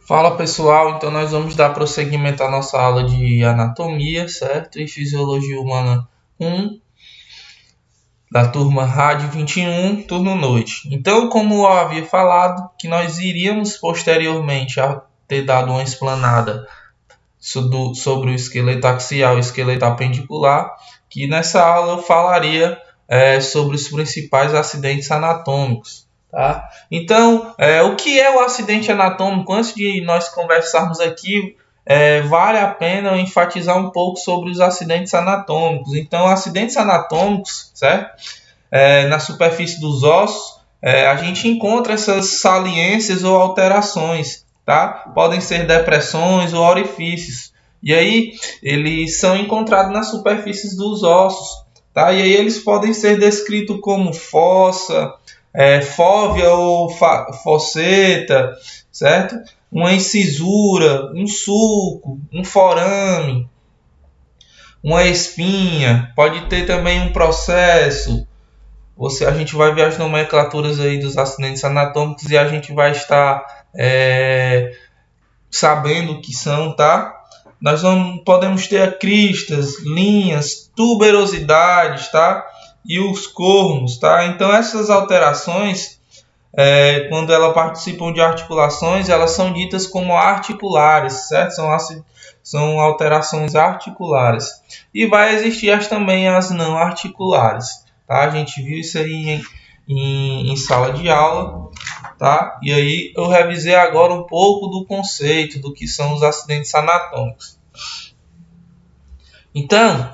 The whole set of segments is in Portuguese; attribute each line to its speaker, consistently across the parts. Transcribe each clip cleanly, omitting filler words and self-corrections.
Speaker 1: Fala pessoal, então nós vamos dar prosseguimento à nossa aula de anatomia, certo? E fisiologia humana 1, da turma Rádio 21, turno noite. Então, como eu havia falado, que nós iríamos posteriormente a ter dado uma explanada sobre o esqueleto axial e o esqueleto apendicular, que nessa aula eu falaria sobre os principais acidentes anatômicos. Tá? Então, o que é o acidente anatômico? Antes de nós conversarmos aqui, vale a pena eu enfatizar um pouco sobre os acidentes anatômicos. Então, acidentes anatômicos, certo? Na superfície dos ossos, a gente encontra essas saliências ou alterações, tá? Podem ser depressões ou orifícios. E aí, eles são encontrados nas superfícies dos ossos, tá? E aí eles podem ser descritos como fossa, fóvea ou fosseta, certo? Uma incisura, um sulco, um forame, uma espinha, pode ter também um processo. A gente vai ver as nomenclaturas aí dos acidentes anatômicos e a gente vai estar sabendo o que são, tá? Podemos ter cristas, linhas, tuberosidades, tá? E os cornos, tá? Então essas alterações, quando elas participam de articulações, elas são ditas como articulares, certo? São alterações articulares. E vai existir também as não articulares, tá? A gente viu isso aí em sala de aula, tá? E aí eu revisei agora um pouco do conceito do que são os acidentes anatômicos. Então,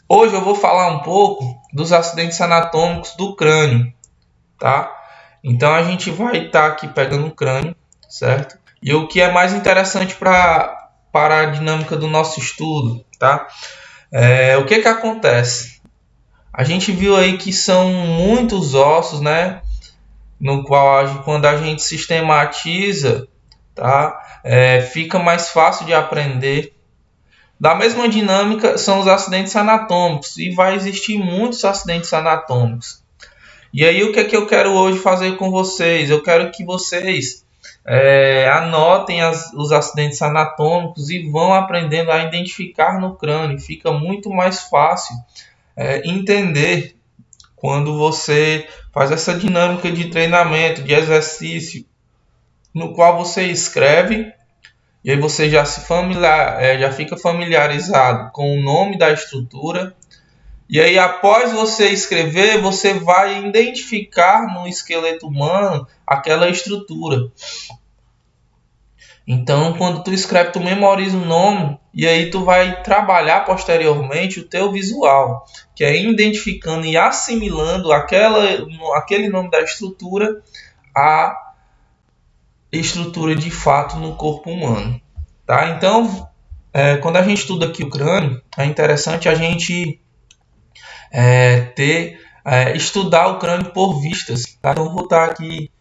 Speaker 1: hoje eu vou falar um pouco dos acidentes anatômicos do crânio, tá? Então a gente vai estar aqui pegando o crânio, certo? E o que é mais interessante para a dinâmica do nosso estudo, tá? O que acontece? A gente viu aí que são muitos ossos, né? No qual, quando a gente sistematiza, tá? Fica mais fácil de aprender. Da mesma dinâmica são os acidentes anatômicos, e vai existir muitos acidentes anatômicos. E aí o que é que eu quero hoje fazer com vocês? Eu quero que vocês anotem os acidentes anatômicos e vão aprendendo a identificar no crânio. Fica muito mais fácil entender quando você faz essa dinâmica de treinamento, de exercício, no qual você escreve, e aí você já fica familiarizado com o nome da estrutura. E aí, após você escrever, você vai identificar no esqueleto humano aquela estrutura. Então, quando tu escreve, tu memoriza o nome e aí tu vai trabalhar posteriormente o teu visual, que é identificando e assimilando aquele nome da estrutura à estrutura de fato no corpo humano, tá? Então, quando a gente estuda aqui o crânio, é interessante a gente estudar o crânio por vistas, tá? Então, vou estar aqui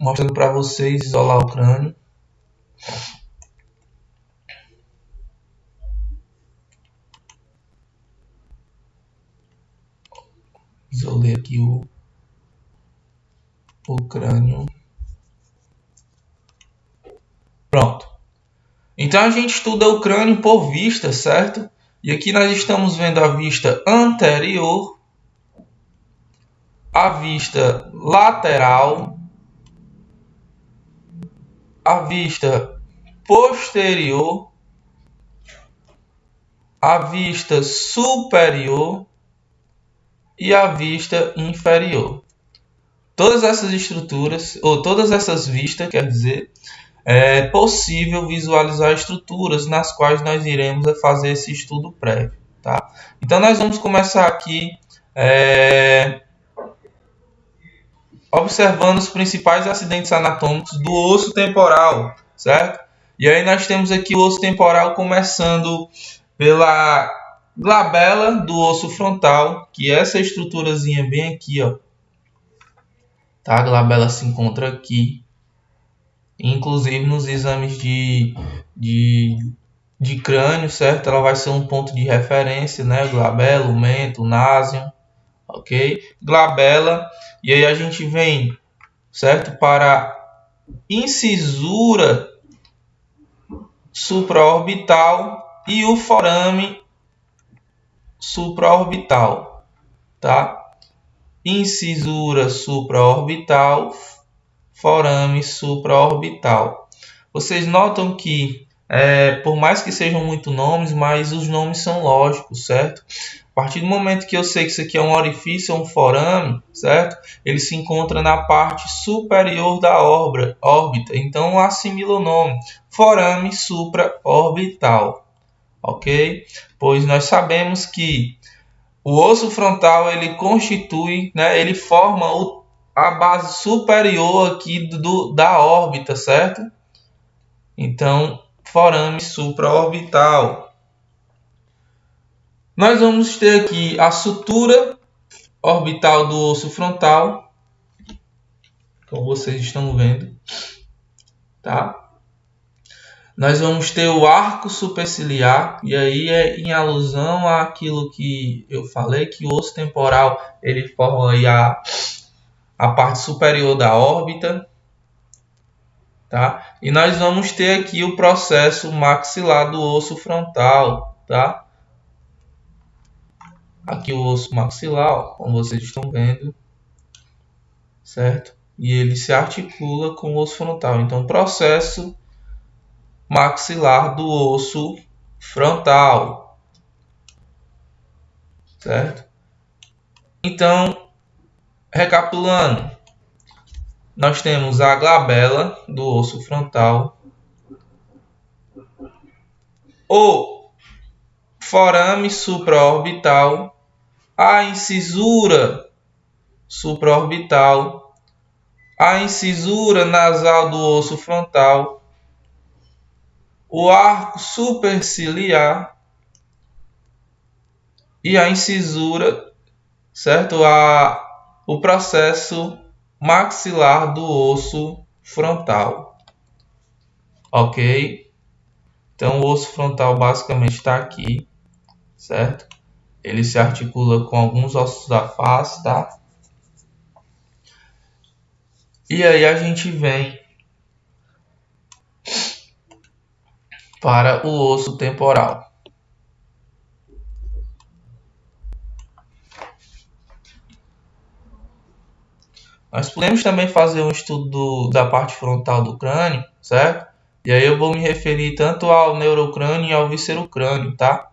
Speaker 1: mostrando para vocês isolar o crânio. Isolei aqui o crânio. Pronto. Então a gente estuda o crânio por vista, certo? E aqui nós estamos vendo a vista anterior, a vista lateral, a vista posterior, a vista superior e a vista inferior. Todas essas estruturas, ou todas essas vistas, quer dizer, é possível visualizar estruturas nas quais nós iremos fazer esse estudo prévio, tá? Então nós vamos começar aqui observando os principais acidentes anatômicos do osso temporal, certo? E aí nós temos aqui o osso temporal começando pela glabela do osso frontal, que é essa estruturazinha bem aqui, ó. Tá? A glabela se encontra aqui. Inclusive nos exames de crânio, certo? Ela vai ser um ponto de referência, né? Glabela, o mento, o násium, ok? Glabela, e aí a gente vem, certo? Para incisura supraorbital e o forame supraorbital, tá? Incisura supraorbital, forame supraorbital. Vocês notam que, por mais que sejam muitos nomes, mas os nomes são lógicos, certo? A partir do momento que eu sei que isso aqui é um orifício, é um forame, certo? Ele se encontra na parte superior da órbita. Então, assimila o nome, forame supraorbital, ok? Pois nós sabemos que o osso frontal ele constitui, né? Ele forma a base superior aqui da órbita, certo? Então, forame supraorbital. Nós vamos ter aqui a sutura orbital do osso frontal, como vocês estão vendo, tá? Nós vamos ter o arco superciliar, e aí é em alusão àquilo que eu falei, que o osso temporal ele forma aí a parte superior da órbita, tá? E nós vamos ter aqui o processo maxilar do osso frontal, tá? Aqui o osso maxilar, ó, como vocês estão vendo, certo? E ele se articula com o osso frontal. Então, processo maxilar do osso frontal, certo? Então, recapitulando, nós temos a glabela do osso frontal, o forame supraorbital, a incisura supraorbital, a incisura nasal do osso frontal, o arco superciliar e a incisura, certo? O processo maxilar do osso frontal, ok? Então, o osso frontal basicamente está aqui, certo? Ele se articula com alguns ossos da face, tá? E aí a gente vem para o osso temporal. Nós podemos também fazer um estudo da parte frontal do crânio, certo? E aí eu vou me referir tanto ao neurocrânio e ao viscerocrânio, tá?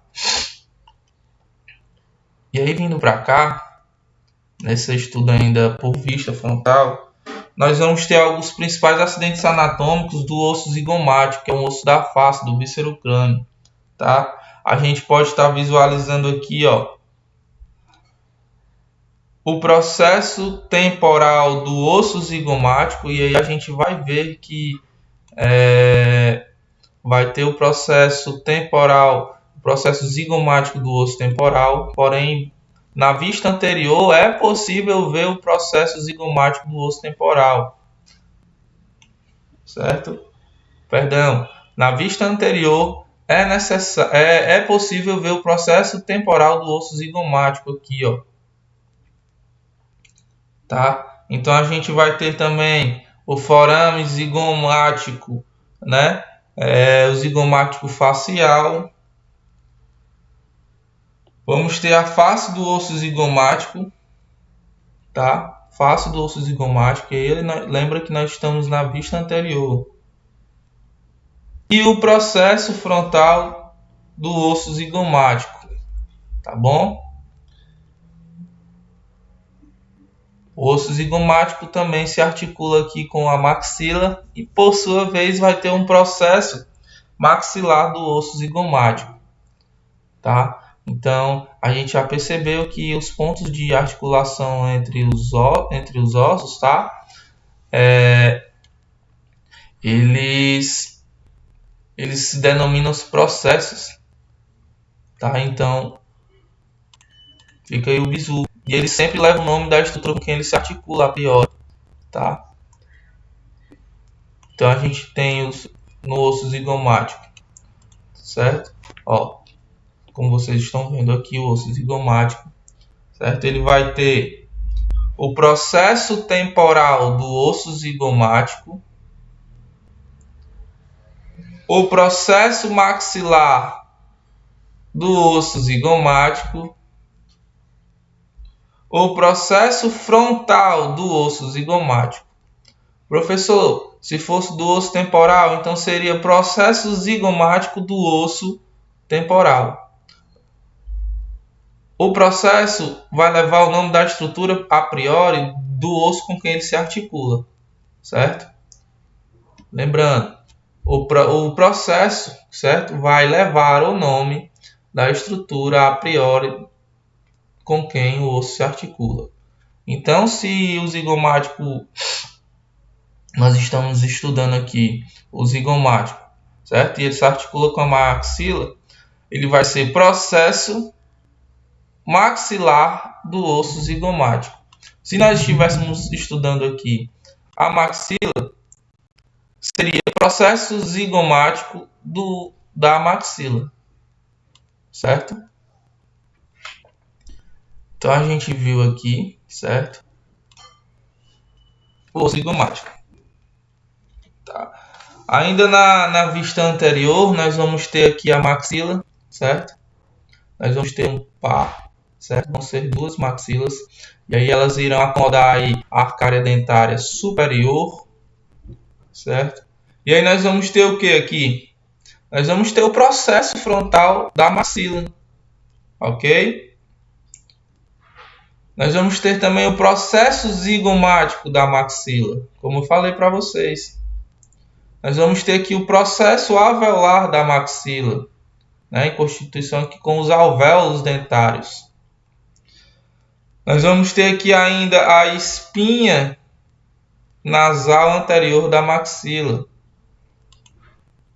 Speaker 1: E aí vindo para cá, nesse estudo ainda por vista frontal, nós vamos ter alguns principais acidentes anatômicos do osso zigomático, que é um osso da face, do viscerocrânio, tá? A gente pode estar visualizando aqui, ó, o processo temporal do osso zigomático, e aí a gente vai ver que vai ter o processo temporal, o processo zigomático do osso temporal, porém, na vista anterior é possível ver o processo zigomático do osso temporal, certo? Perdão, na vista anterior é possível ver o processo temporal do osso zigomático aqui, ó, tá? Então a gente vai ter também o forame zigomático, né? O zigomático facial. Vamos ter a face do osso zigomático, tá? Face do osso zigomático, e ele lembra que nós estamos na vista anterior. E o processo frontal do osso zigomático, tá bom? O osso zigomático também se articula aqui com a maxila e, por sua vez, vai ter um processo maxilar do osso zigomático, tá? Então, a gente já percebeu que os pontos de articulação entre os ossos, tá? Eles se denominam os processos, tá? Então, fica aí o bizu. E ele sempre leva o nome da estrutura com quem ele se articula a priori, tá? Então, a gente tem no osso zigomático, certo? Ó, como vocês estão vendo aqui, o osso zigomático, certo? Ele vai ter o processo temporal do osso zigomático, o processo maxilar do osso zigomático, o processo frontal do osso zigomático. Professor, se fosse do osso temporal, então seria processo zigomático do osso temporal. O processo vai levar o nome da estrutura a priori do osso com quem ele se articula, certo? Lembrando, o processo, certo, vai levar o nome da estrutura a priori com quem o osso se articula. Então, se o zigomático, nós estamos estudando aqui o zigomático, certo? E ele se articula com a maxila, ele vai ser processo maxilar do osso zigomático. Se nós estivéssemos estudando aqui a maxila, seria processo zigomático da maxila, certo? Então a gente viu aqui, certo? O osso zigomático. Tá. Ainda na vista anterior, nós vamos ter aqui a maxila, certo? Nós vamos ter um par, certo? Vão ser duas maxilas. E aí elas irão acomodar aí a arcária dentária superior, certo? E aí nós vamos ter o que aqui? Nós vamos ter o processo frontal da maxila, ok? Nós vamos ter também o processo zigomático da maxila, como eu falei para vocês. Nós vamos ter aqui o processo alveolar da maxila, né, em constituição aqui com os alvéolos dentários. Nós vamos ter aqui ainda a espinha nasal anterior da maxila.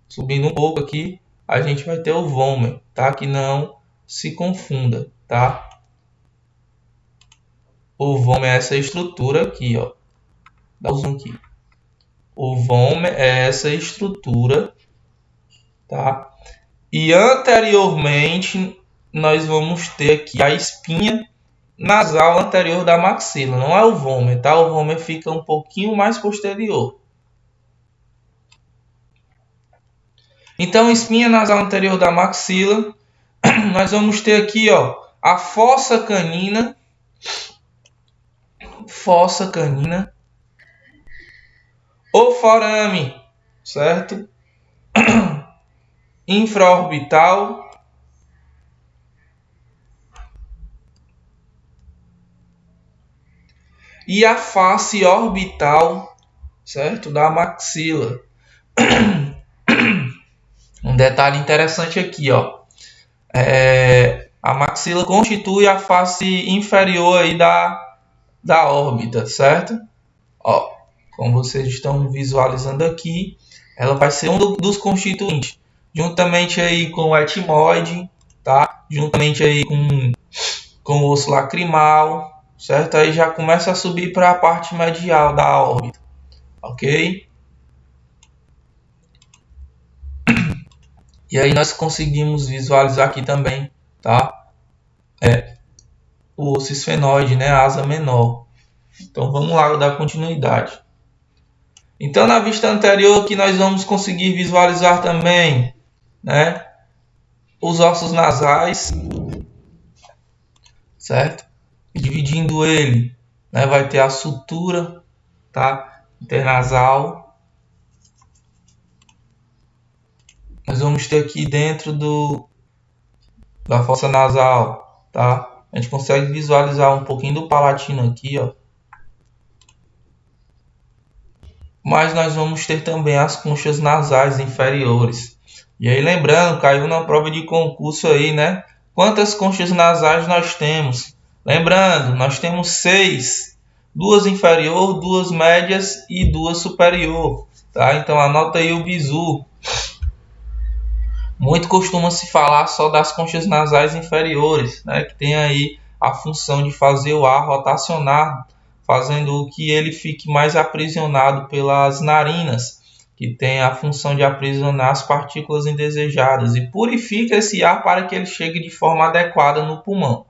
Speaker 1: Subindo um pouco aqui, a gente vai ter o vômer, tá? Que não se confunda, tá? O vômer é essa estrutura aqui, ó. Dá o zoom aqui. O vômer é essa estrutura, tá? E anteriormente nós vamos ter aqui a espinha nasal anterior da maxila. Não é o vômer, tá? O vômer fica um pouquinho mais posterior. Então, espinha nasal anterior da maxila, nós vamos ter aqui, ó, a fossa canina, o forame, certo? Infraorbital e a face orbital, certo? Da maxila. Um detalhe interessante aqui, ó. A maxila constitui a face inferior aí da órbita, certo? Ó, como vocês estão visualizando aqui, ela vai ser um dos constituintes, juntamente aí com o etmoide, tá? Juntamente aí com o osso lacrimal, certo? Aí já começa a subir para a parte medial da órbita, ok? E aí nós conseguimos visualizar aqui também, tá? O osso esfenoide, né? A asa menor. Então vamos lá dar continuidade. Então na vista anterior aqui nós vamos conseguir visualizar também, né? Os ossos nasais, certo? Dividindo ele, né? Vai ter a sutura, tá? Internasal. Nós vamos ter aqui dentro da fossa nasal, tá? A gente consegue visualizar um pouquinho do palatino aqui, ó. Mas nós vamos ter também as conchas nasais inferiores. E aí lembrando, caiu na prova de concurso aí, né? Quantas conchas nasais nós temos? Lembrando, nós temos 6. 2 inferior, 2 médias e 2 superior, tá? Então anota aí o bizu. Muito costuma se falar só das conchas nasais inferiores, né? Que tem aí a função de fazer o ar rotacionar, fazendo com que ele fique mais aprisionado pelas narinas, que tem a função de aprisionar as partículas indesejadas e purifica esse ar para que ele chegue de forma adequada no pulmão.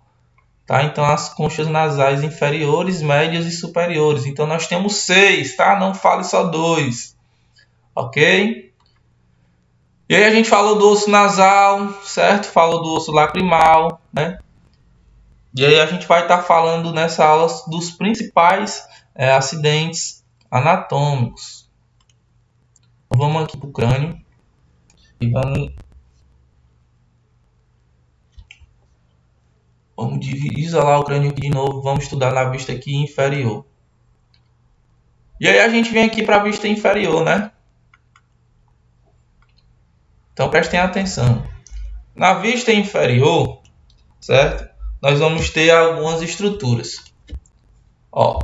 Speaker 1: Tá? Então as conchas nasais inferiores, médias e superiores. Então nós temos 6, tá? Não fale só 2. Ok? E aí a gente falou do osso nasal, certo? Falou do osso lacrimal, né? E aí a gente vai estar falando nessa aula dos principais acidentes anatômicos. Então, vamos aqui para o crânio e vamos isolar o crânio aqui de novo. Vamos estudar na vista aqui inferior. E aí a gente vem aqui para a vista inferior, né? Então prestem atenção. Na vista inferior, certo? Nós vamos ter algumas estruturas. Ó.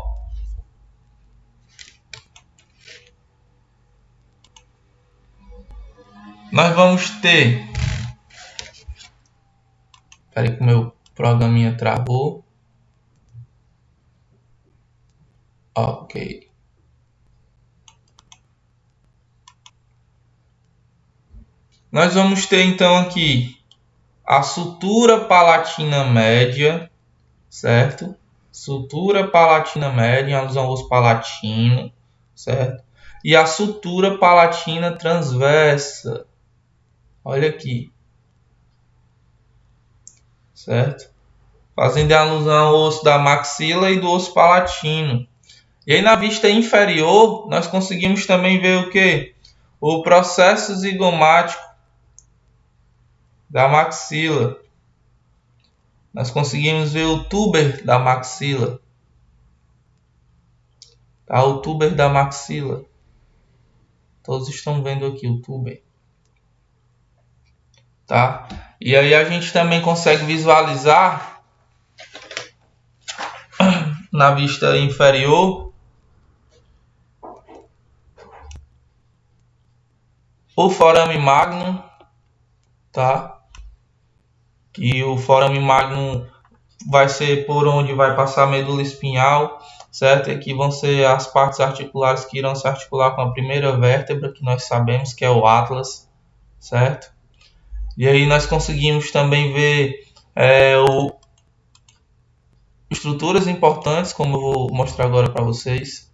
Speaker 1: Nós vamos ter... Espera aí que o meu programinha travou. Ok. Nós vamos ter então aqui a sutura palatina média, certo? Sutura palatina média, em alusão ao osso palatino, certo? E a sutura palatina transversa. Olha aqui. Certo? Fazendo alusão ao osso da maxila e do osso palatino. E aí na vista inferior, nós conseguimos também ver o que? O processo zigomático da maxila. Nós conseguimos ver o tuber da maxila. Tá? O tuber da maxila. Todos estão vendo aqui o tuber. Tá? E aí a gente também consegue visualizar na vista inferior o forame magnum, tá? Que o forame magnum vai ser por onde vai passar a medula espinhal, certo? E aqui vão ser as partes articulares que irão se articular com a primeira vértebra, que nós sabemos que é o atlas, certo? E aí nós conseguimos também ver estruturas importantes, como eu vou mostrar agora para vocês.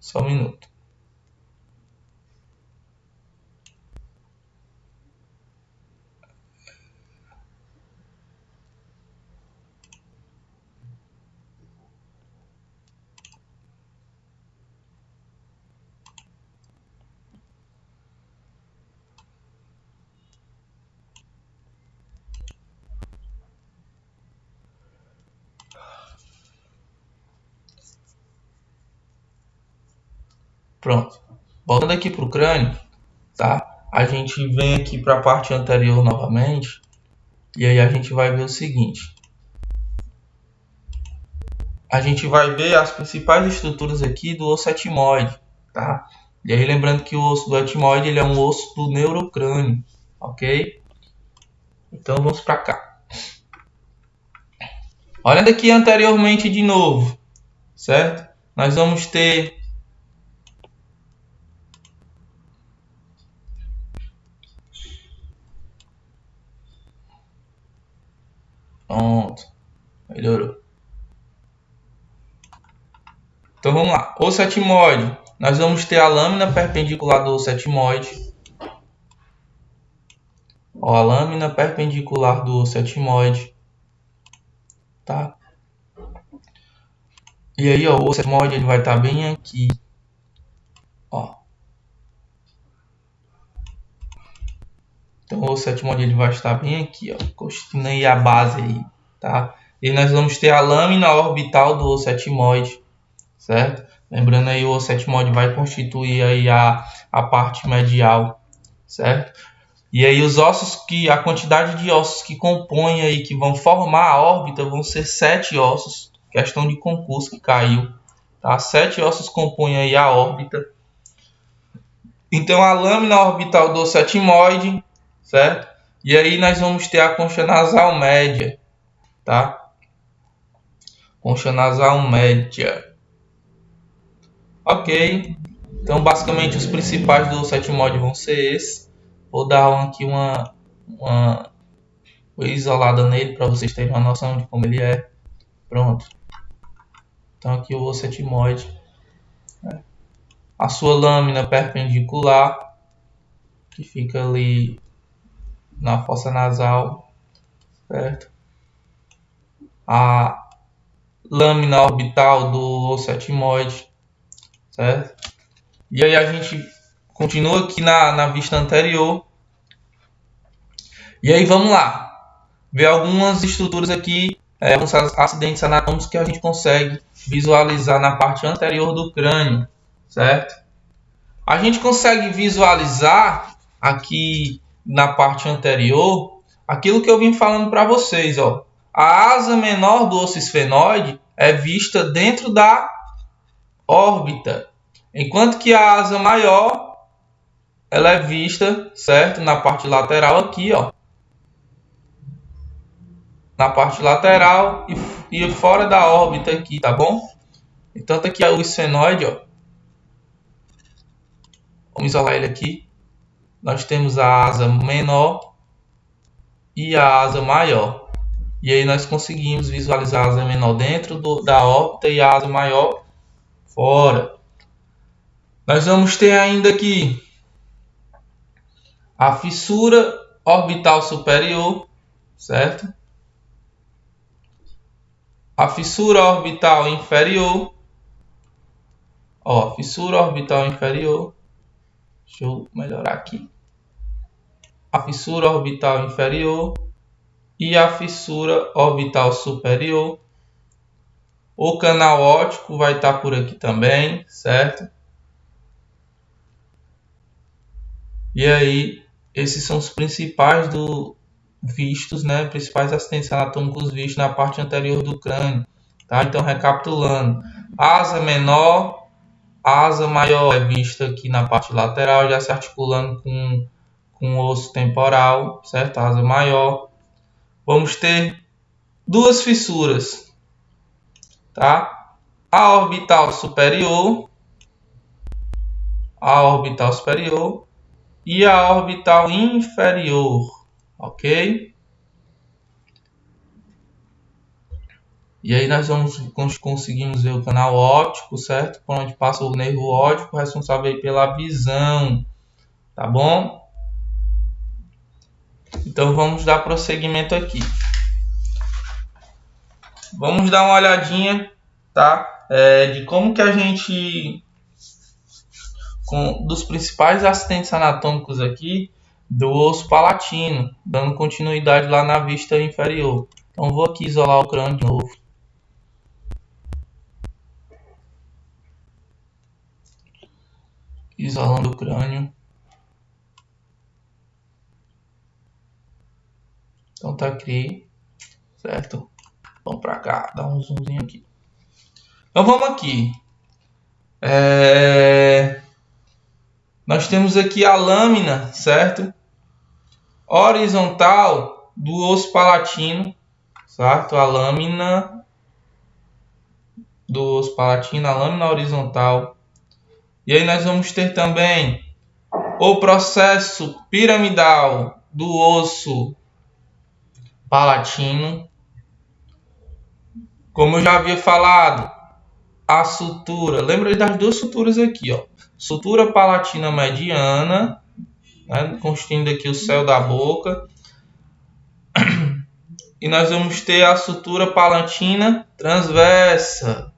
Speaker 1: Só um minuto. Pronto. Voltando aqui para o crânio, tá? A gente vem aqui para a parte anterior novamente. E aí a gente vai ver o seguinte. A gente vai ver as principais estruturas aqui do osso etmoide, tá? E aí lembrando que o osso do etmoide ele é um osso do neurocrânio, ok? Então vamos para cá. Olhando aqui anteriormente de novo, certo? Nós vamos ter pronto, melhorou. Então vamos lá, osso etmoide. Nós vamos ter a lâmina perpendicular do osso etmoide. Ó, a lâmina perpendicular do osso etmoide, tá? E aí, ó, o osso etmoide ele vai estar bem aqui, ó. Então o osso etmoide ele vai estar bem aqui, ó, constituindo aí a base aí, tá? E nós vamos ter a lâmina orbital do osso etmoide, certo? Lembrando aí, o osso etmoide vai constituir aí a parte medial, certo? E aí os ossos a quantidade de ossos que compõem aí, que vão formar a órbita, vão ser 7 ossos, questão de concurso que caiu, tá? 7 ossos compõem aí a órbita. Então a lâmina orbital do osso etmoide, certo? E aí nós vamos ter a concha nasal média, tá? Concha nasal média. Ok. Então basicamente os principais do osso etmoide vão ser esses. Vou dar aqui uma isolada nele para vocês terem uma noção de como ele é. Pronto. Então aqui o osso etmoide. A sua lâmina perpendicular. que fica ali na fossa nasal, certo? A lâmina orbital do osso etmoide, certo? E aí a gente continua aqui na vista anterior. E aí vamos lá, ver algumas estruturas aqui, alguns acidentes anatômicos que a gente consegue visualizar na parte anterior do crânio, certo? A gente consegue visualizar aqui na parte anterior aquilo que eu vim falando para vocês, ó. A asa menor do osso esfenoide é vista dentro da órbita, enquanto que a asa maior ela é vista, certo, na parte lateral aqui, ó. Na parte lateral e fora da órbita aqui, tá bom? Então aqui é o esfenoide, ó. Vamos isolar ele aqui. Nós temos a asa menor e a asa maior. E aí nós conseguimos visualizar a asa menor dentro da órbita e a asa maior fora. Nós vamos ter ainda aqui a fissura orbital superior, certo? A fissura orbital inferior. Ó, fissura orbital inferior. Deixa eu melhorar aqui. A fissura orbital inferior e a fissura orbital superior. O canal óptico vai estar por aqui também, certo? E aí, esses são os principais vistos, né? Principais acidentes anatômicos vistos na parte anterior do crânio, tá? Então, recapitulando, asa menor, asa maior é vista aqui na parte lateral, já se articulando com o osso temporal, certo? A asa maior. Vamos ter duas fissuras, tá? A orbital superior e a orbital inferior, ok? E aí nós conseguimos ver o canal óptico, certo? Por onde passa o nervo óptico, responsável pela visão, tá bom? Então vamos dar prosseguimento aqui. Vamos dar uma olhadinha, tá? De como que a gente, dos principais acidentes anatômicos aqui do osso palatino, dando continuidade lá na vista inferior. Então vou aqui isolar o crânio de novo. Isolando o crânio. Então tá aqui, certo? Vamos para cá, dar um zoomzinho aqui. Então vamos aqui. Nós temos aqui a lâmina, certo? Horizontal do osso palatino, certo? A lâmina do osso palatino, a lâmina horizontal. E aí nós vamos ter também o processo piramidal do osso palatino. Como eu já havia falado, a sutura, lembra das duas suturas aqui, ó. Sutura palatina mediana, né, constituindo aqui o céu da boca. E nós vamos ter a sutura palatina transversa.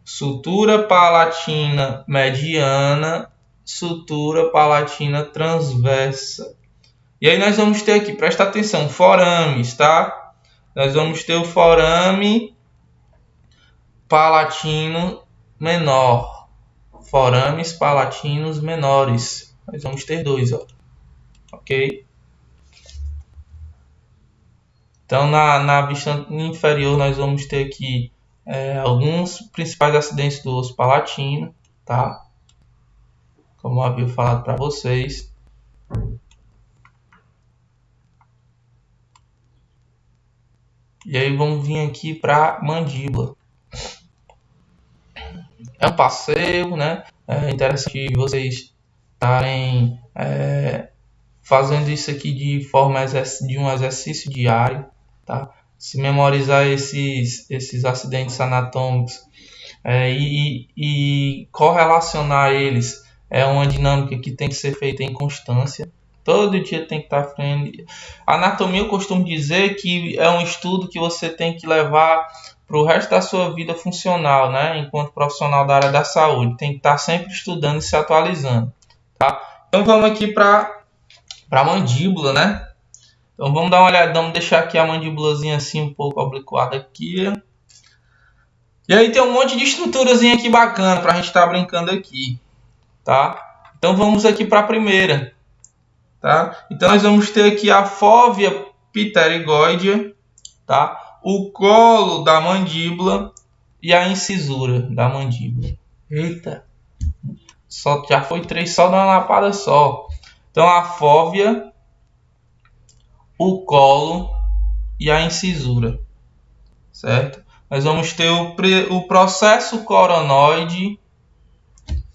Speaker 1: Sutura palatina mediana, sutura palatina transversa. E aí nós vamos ter aqui, presta atenção, forames, tá? Nós vamos ter o forame palatino menor. Forames palatinos menores. Nós vamos ter dois, ó. Ok? Então, na vista inferior, nós vamos ter aqui alguns principais acidentes do osso palatino, tá? Como eu havia falado para vocês. E aí vamos vir aqui para a mandíbula. É um passeio, né? É interessante vocês estarem fazendo isso aqui de forma de um exercício diário, tá? Se memorizar esses acidentes anatômicos e correlacionar eles É uma dinâmica que tem que ser feita em constância. Todo dia tem que estar frente. Anatomia, eu costumo dizer que é um estudo que você tem que levar para o resto da sua vida funcional, né? Enquanto profissional da área da saúde. Tem que estar sempre estudando e se atualizando, tá? Então vamos aqui para a mandíbula, né? Então vamos dar uma olhada, vamos deixar aqui a mandíbulazinha assim um pouco obliquada aqui. E aí tem um monte de estruturazinha aqui bacana para a gente estar brincando aqui, tá? Então vamos aqui para a primeira, tá? Então nós vamos ter aqui a fóvea pterigóidea, tá? O colo da mandíbula e a incisura da mandíbula. Eita! Só, já foi 3 só na lapada só. Então a fóvea, o colo e a incisura, certo? Nós vamos ter o processo coronoide,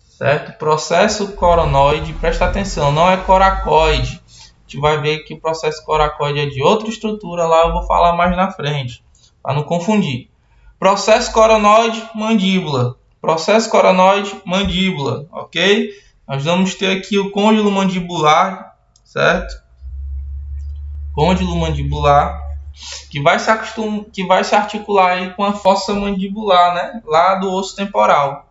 Speaker 1: certo? Processo coronoide, presta atenção, não é coracoide. A gente vai ver que o processo coracoide é de outra estrutura, lá eu vou falar mais na frente, para não confundir. Processo coronoide, mandíbula. Processo coronoide, mandíbula, ok? Nós vamos ter aqui o côndilo mandibular, certo? Côndilo mandibular, que vai se articular aí com a fossa mandibular, né? Lá do osso temporal,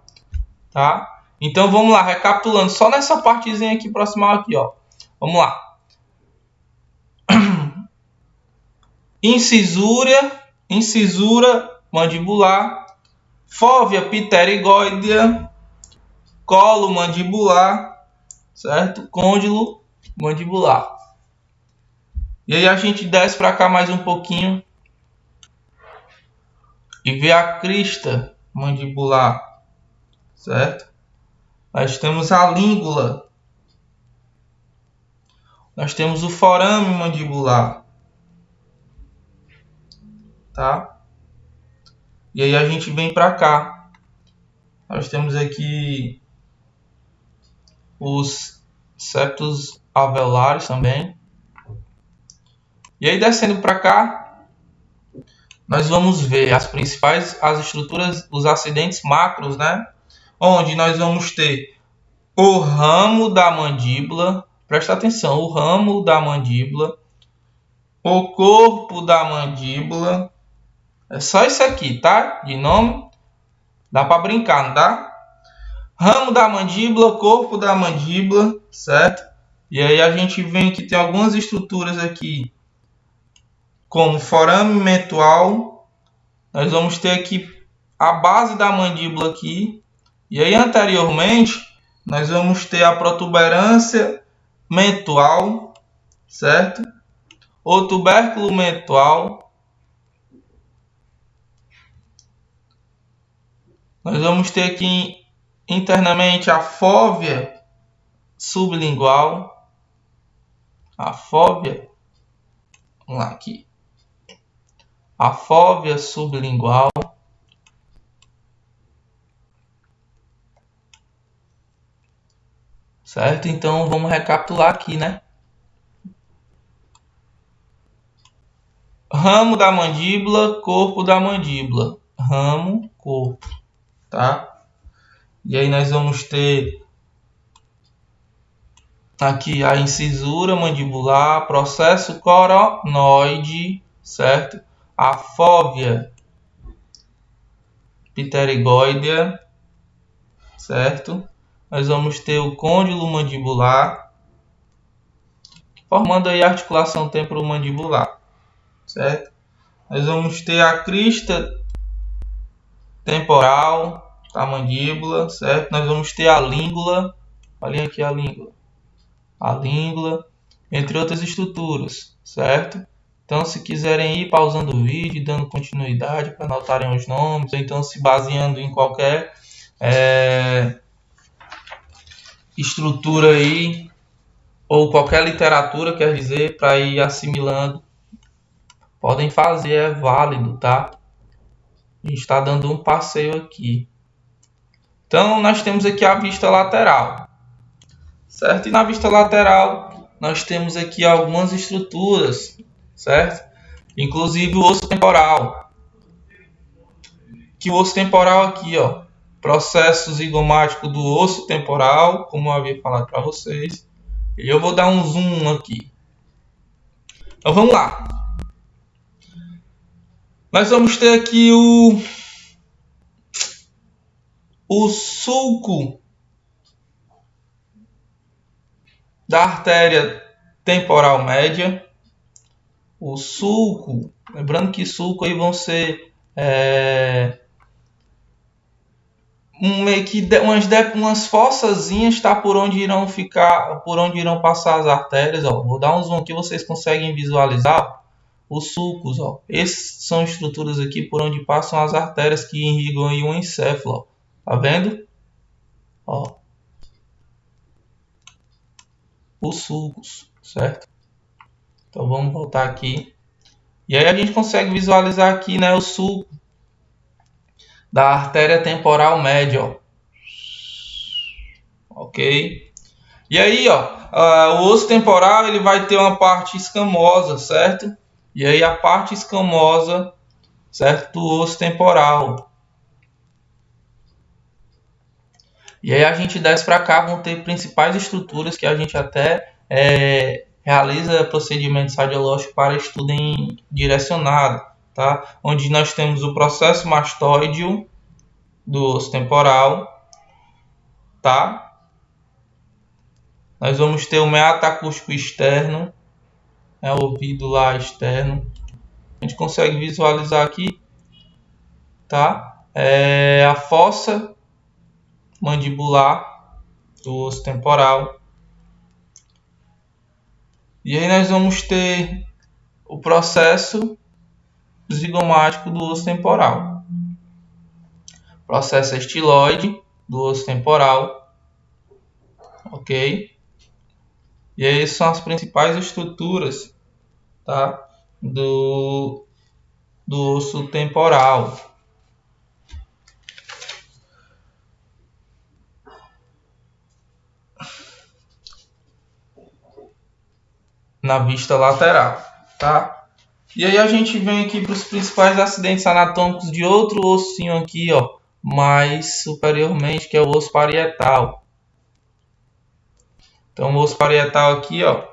Speaker 1: tá? Então vamos lá, recapitulando, só nessa partezinha aqui proximal aqui, ó. Vamos lá. Incisura mandibular, fóvea pterigóidea, colo mandibular, certo? Côndilo mandibular. E aí a gente desce para cá mais um pouquinho e vê a crista mandibular, certo? Nós temos a língula. Nós temos o forame mandibular, tá? E aí a gente vem para cá. Nós temos aqui os septos alveolares também. E aí descendo para cá, nós vamos ver as estruturas, os acidentes macros, né? Onde nós vamos ter o ramo da mandíbula, presta atenção, o ramo da mandíbula, o corpo da mandíbula, é só isso aqui, tá? De nome, dá para brincar, não dá? Ramo da mandíbula, corpo da mandíbula, certo? E aí a gente vem que tem algumas estruturas aqui, como forame mentual. Nós vamos ter aqui a base da mandíbula aqui. E aí anteriormente nós vamos ter a protuberância mentual, certo? O tubérculo mentual. Nós vamos ter aqui internamente a fóvea sublingual. A fóvea, vamos lá aqui. A fóvea sublingual, certo? Então vamos recapitular aqui, né? Ramo da mandíbula, corpo da mandíbula, ramo, corpo, tá? E aí nós vamos ter aqui a incisura mandibular, processo coronoide, certo? A fóvea pterigóidea, certo? Nós vamos ter o côndilo mandibular, formando aí a articulação temporomandibular, certo? Nós vamos ter a crista temporal da mandíbula, certo? Nós vamos ter a língula, olhem aqui a língula, entre outras estruturas, certo? Então, se quiserem ir pausando o vídeo, dando continuidade para anotarem os nomes, ou então se baseando em qualquer estrutura aí, ou qualquer literatura, quer dizer, para ir assimilando, podem fazer, é válido, tá? A gente está dando um passeio aqui. Então, nós temos aqui a vista lateral, certo? E na vista lateral, nós temos aqui algumas estruturas, certo? Inclusive o osso temporal. Que o osso temporal aqui, ó, processo zigomático do osso temporal, como eu havia falado para vocês. E eu vou dar um zoom aqui. Então vamos lá. Nós vamos ter aqui o sulco da artéria temporal média. O sulco, lembrando que sulco aí vão ser meio que umas fossazinhas, tá, por onde irão passar as artérias, ó. Vou dar um zoom aqui, vocês conseguem visualizar os sulcos, ó. Esses são estruturas aqui por onde passam as artérias que irrigam aí o encéfalo, ó. Tá vendo? Ó. Os sulcos, certo? Então vamos voltar aqui. E aí a gente consegue visualizar aqui, né, o sulco da artéria temporal média, ó. Ok? E aí, ó, o osso temporal ele vai ter uma parte escamosa, certo? E aí a parte escamosa, certo, do osso temporal. E aí a gente desce para cá, vão ter principais estruturas que a gente até realiza procedimentos radiológicos para estudo direcionado, tá? Onde nós temos o processo mastoide do osso temporal, tá? Nós vamos ter o meato acústico externo, o ouvido lá externo. A gente consegue visualizar aqui, tá? A fossa mandibular do osso temporal. E aí nós vamos ter o processo zigomático do osso temporal. Processo estiloide do osso temporal. Ok? E aí são as principais estruturas, tá, do osso temporal. Na vista lateral, tá? E aí a gente vem aqui para os principais acidentes anatômicos de outro ossinho aqui, ó, mais superiormente, que é o osso parietal. Então o osso parietal aqui, ó,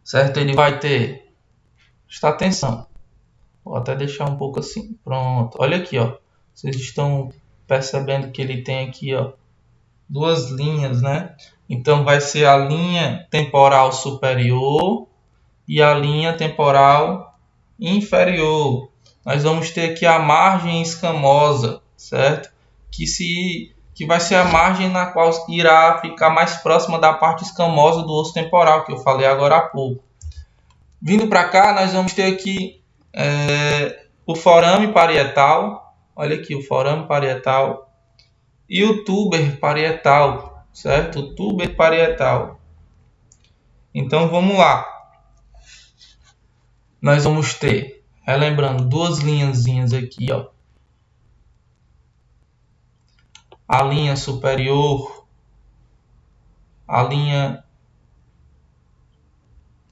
Speaker 1: certo? Ele vai ter, presta atenção, vou até deixar um pouco assim, pronto. Olha aqui, ó, vocês estão percebendo que ele tem aqui, ó, duas linhas, né? Então vai ser a linha temporal superior e a linha temporal inferior. Nós vamos ter aqui a margem escamosa, certo? Que vai ser a margem na qual irá ficar mais próxima da parte escamosa do osso temporal, que eu falei agora há pouco. Vindo para cá, nós vamos ter aqui o forame parietal. Olha aqui o forame parietal e o tuber parietal. Certo? O tuber parietal. Então vamos lá. Nós vamos ter, relembrando, duas linhazinhas aqui, ó. A linha superior, a linha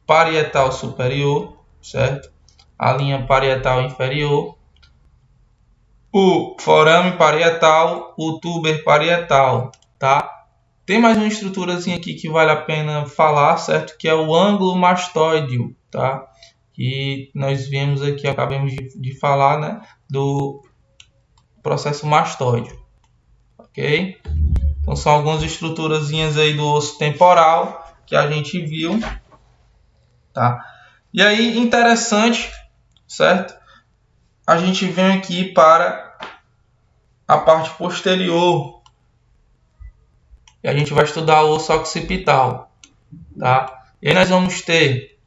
Speaker 1: parietal superior, certo? A linha parietal inferior, o forame parietal, o tuber parietal, tá? Tem mais uma estruturazinha aqui que vale a pena falar, certo? Que é o ângulo mastoide, tá? Que nós vimos aqui, acabamos de falar, né? Do processo mastoide, ok? Então são algumas estruturazinhas aí do osso temporal que a gente viu, tá? E aí, interessante, certo? A gente vem aqui para a parte posterior. E a gente vai estudar o osso occipital, tá? E aí nós vamos ter,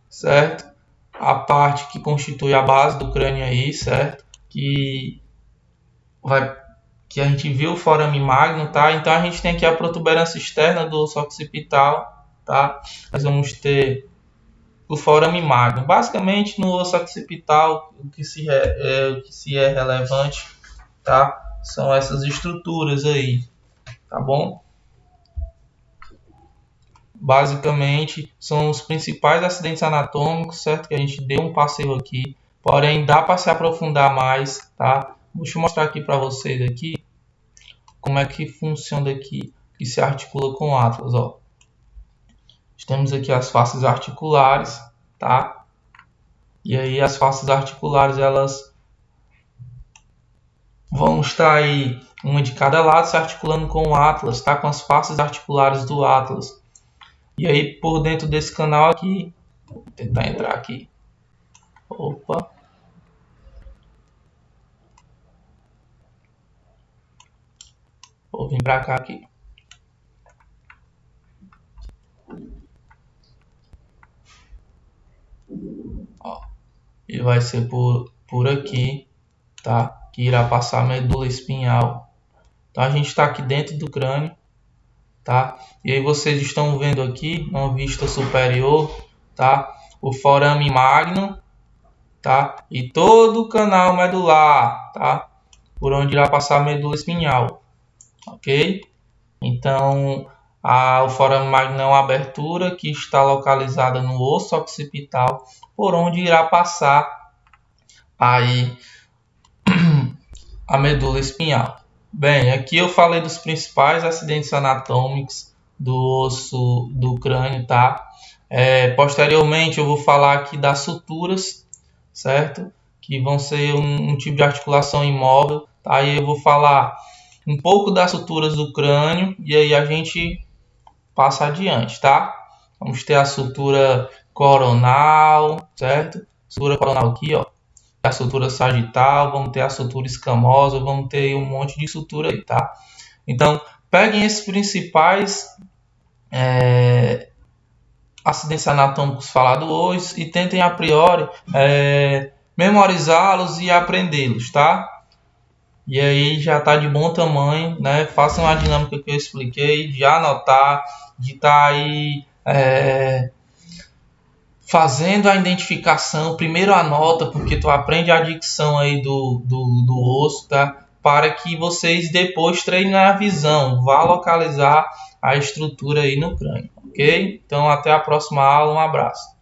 Speaker 1: certo, a parte que constitui a base do crânio aí, certo? Que a gente viu o forame magno, tá? Então a gente tem aqui a protuberância externa do osso occipital, tá? Nós vamos ter o forame magno. Basicamente no osso occipital o que se é relevante, tá? São essas estruturas aí. Tá bom? Basicamente, são os principais acidentes anatômicos, certo? Que a gente deu um passeio aqui. Porém, dá para se aprofundar mais, tá? Deixa eu mostrar aqui para vocês aqui. como é que funciona aqui, que se articula com o Atlas, ó. Temos aqui as faces articulares, tá? E aí as faces articulares, elas vão estar aí, uma de cada lado, se articulando com o Atlas, tá? Com as faces articulares do Atlas. E aí, por dentro desse canal aqui, vou tentar entrar aqui. Opa! Vou vir para cá aqui. Ó, e vai ser por aqui, tá? Que irá passar a medula espinhal. Então a gente está aqui dentro do crânio, tá? E aí vocês estão vendo aqui, uma vista superior, tá? O forame magno, tá? E todo o canal medular, tá? Por onde irá passar a medula espinhal, ok? Então o forame magno é uma abertura que está localizada no osso occipital, por onde irá passar aí a medula espinhal. Bem, aqui eu falei dos principais acidentes anatômicos do osso do crânio, tá? Posteriormente eu vou falar aqui das suturas, certo? Que vão ser um tipo de articulação imóvel, tá? Aí eu vou falar um pouco das suturas do crânio e aí a gente passa adiante, tá? Vamos ter a sutura coronal, certo? Sutura coronal aqui, ó. A sutura sagital, vamos ter a sutura escamosa, vamos ter um monte de sutura aí, tá? Então, peguem esses principais acidentes anatômicos falados hoje e tentem a priori memorizá-los e aprendê-los, tá? E aí já tá de bom tamanho, né? Façam a dinâmica que eu expliquei, de anotar, de estar aí fazendo a identificação. Primeiro anota, porque tu aprende a dicção aí do osso, tá? Para que vocês depois treinem a visão, vá localizar a estrutura aí no crânio, ok? Então até a próxima aula, um abraço.